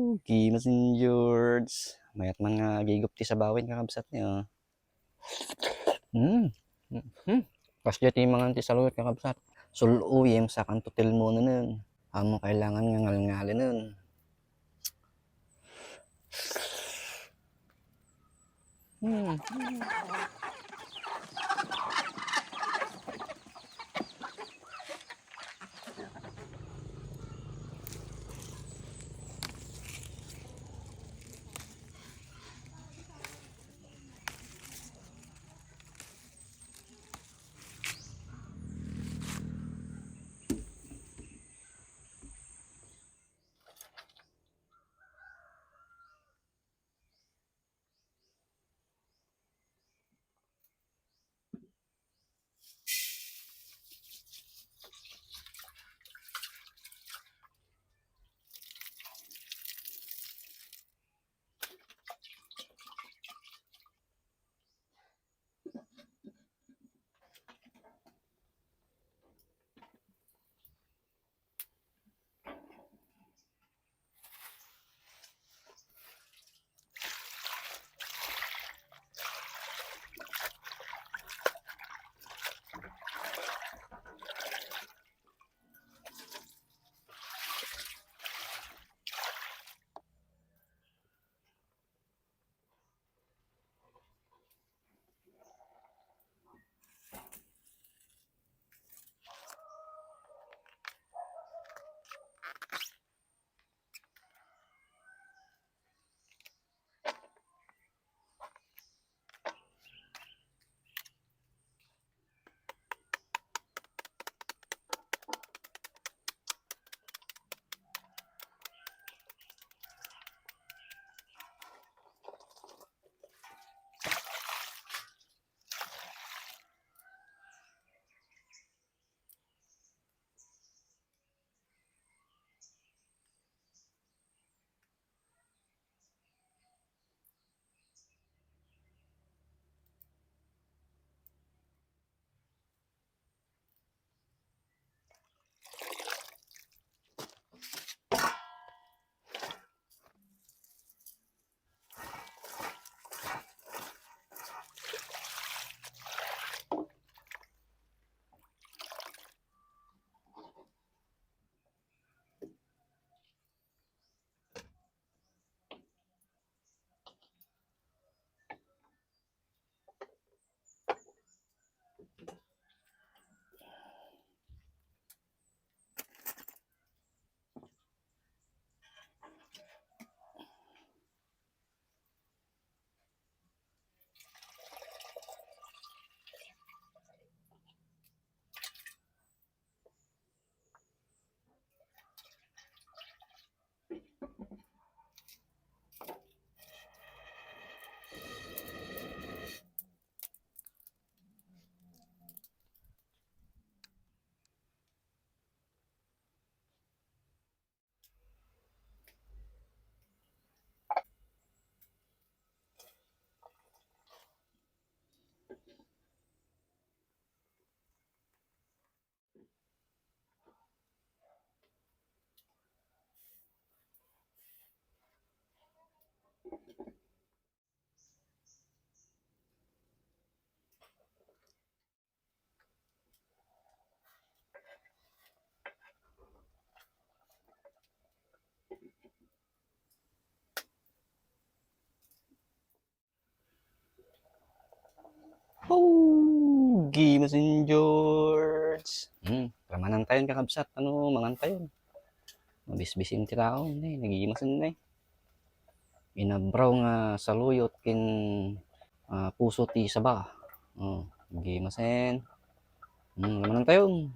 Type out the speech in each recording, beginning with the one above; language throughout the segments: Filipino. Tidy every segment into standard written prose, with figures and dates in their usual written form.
Gimas ni George. Mayat man nga gigop ti sabawin kakabsat niya. Pas ti mga ti saluyot kakabsat. Suluyem sa kantutil mo na nun. Amo kailangan nga ngal-ngali nun. Gimas ni George. Ramanan tayo kakabsat. Ano mangan tayo. Mabisbisin ti taon eh. Nagigimasin na eh. Inabraw nga saluyot kin puso ti saba. Gimasin. Ramanan tayo.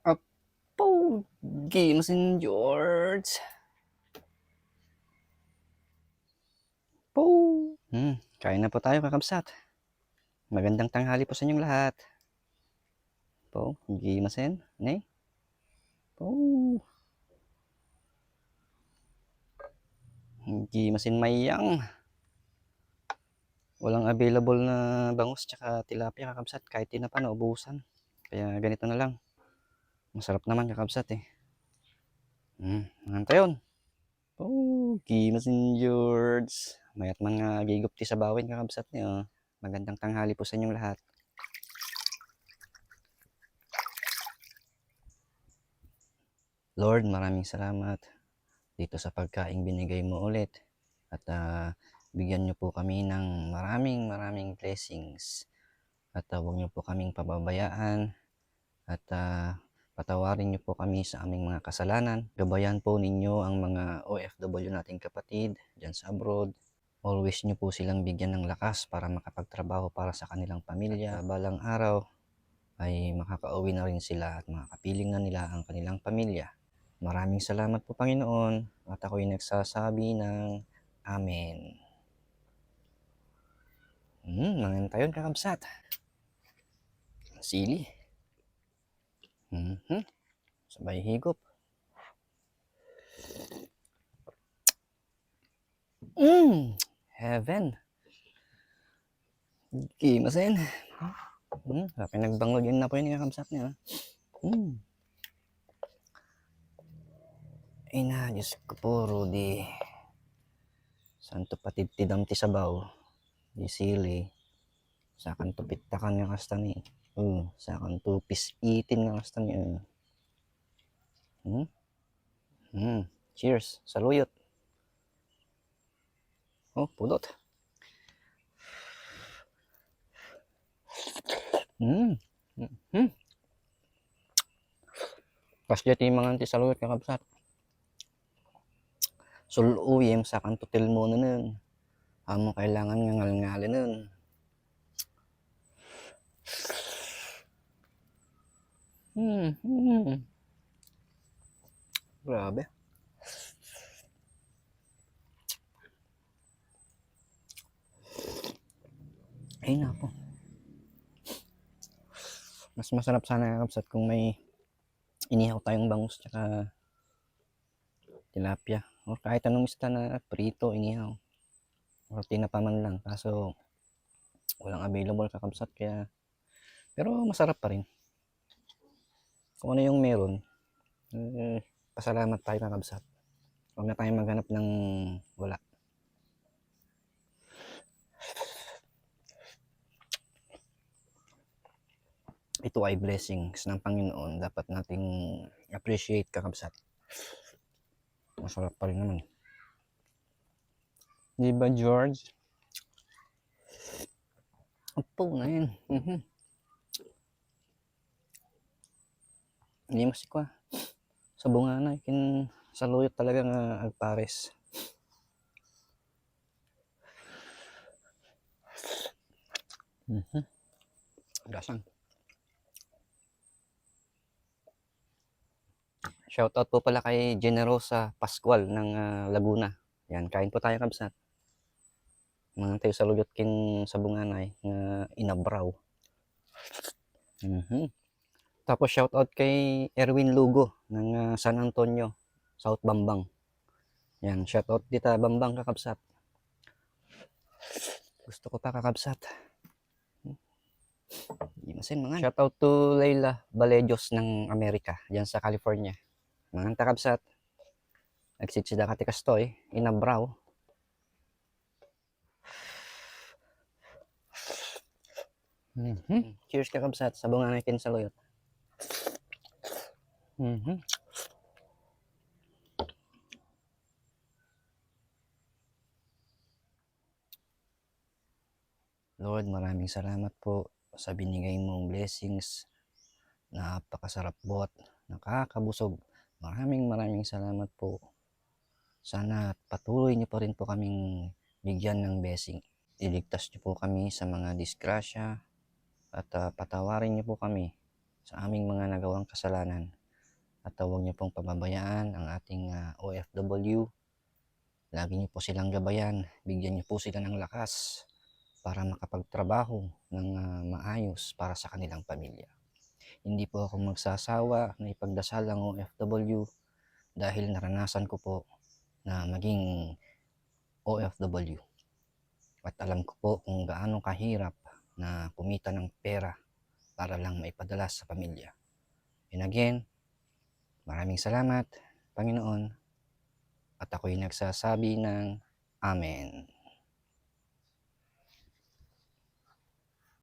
Apo, gimasin George. Po. Kain na po tayo kakabsat. Magandang tanghali po sa inyong lahat. Po, gimasin. Ne? Po. Gimasin mayang. Walang available na bangus tsaka tilapia kakabsat. Kahit tinapa na ubusan. Kaya ganito na lang. Masarap naman kakabsat eh. Nantayon. Gimasin George. Mayat man nga gigupti sa bawin kakabsat niyo. Magandang tanghali po sa inyong lahat. Lord, maraming salamat dito sa pagkaing binigay mo ulit. At bigyan niyo po kami ng maraming blessings. At huwag niyo po kaming pababayaan. At patawarin niyo po kami sa aming mga kasalanan. Gabayan po ninyo ang mga OFW nating kapatid dyan sa abroad. Always niyo po silang bigyan ng lakas para makapagtrabaho para sa kanilang pamilya. At balang araw ay makakauwi na rin sila at makakapiling na nila ang kanilang pamilya. Maraming salamat po Panginoon at ako'y nagsasabi ng Amen. Mangantayon kakabsat. Sili. Sabay higop. Heaven. Gimasin. Sabi nagbangod yun na po yun kakabsat niya. Ina, Diyos ko po, Rudy. Santo patid-tidam ti sabaw. Di sili. Sakan to pitakan nga kasta ni. Sakan to pisitin nga kasta ni. Cheers. Saluyot. Pulot. Kasya ti mga ti saluyot kakabsat. Suluyem sa kantutil mo na nun. Amo kailangan nga ngal-ngali nun. Grabe. Ay nako. Mas masarap sana kakabsat kung may inihaw tayong bangus tsaka tilapia. O kahit anong isda na prito, inihaw. O tinapaman lang. Kaso walang available kakabsat kaya. Pero masarap pa rin. Kung ano yung meron, pasalamat tayo kakabsat. Huwag na tayo maghanap ng wala. Ito ay blessings ng Panginoon. Dapat nating appreciate kakabsat. Masarap pa rin naman. Di ba George? Opo na yun. Hindi masikwa. Sa bunga na. Saluyot talaga nga agpares. Gasang. Shoutout po pala kay Generosa Pascual ng Laguna. Yan, kain po tayo kabsat. Mga tayo saluyot kin sa bunganay nga inabraw. Tapos shoutout kay Erwin Lugo ng San Antonio, South Bambang. Yan, shoutout dita Bambang kakabsat. Gusto ko pa kakabsat. Shoutout to Leila Balejos ng Amerika, diyan sa California. Mga kakabsat. Nagsitsida ka tikastoy, inabraw. Cheers kakabsat sa bunga natin sa loyot. Lord, maraming salamat po sa binigay mong blessings. Napakasarap po at nakakabusog. Maraming salamat po. Sana patuloy niyo pa rin po kaming bigyan ng blessing. Iligtas niyo po kami sa mga disgrasya at patawarin niyo po kami sa aming mga nagawang kasalanan. At huwag niyo pong pababayaan ang ating OFW. Lagi niyo po silang gabayan. Bigyan niyo po sila ng lakas para makapagtrabaho ng maayos para sa kanilang pamilya. Hindi po ako magsasawa na ipagdasal ang OFW dahil naranasan ko po na maging OFW. At alam ko po kung gaano kahirap na kumita ng pera para lang maipadala sa pamilya. And again, maraming salamat. Panginoon at ako'y nagsasabi ng Amen.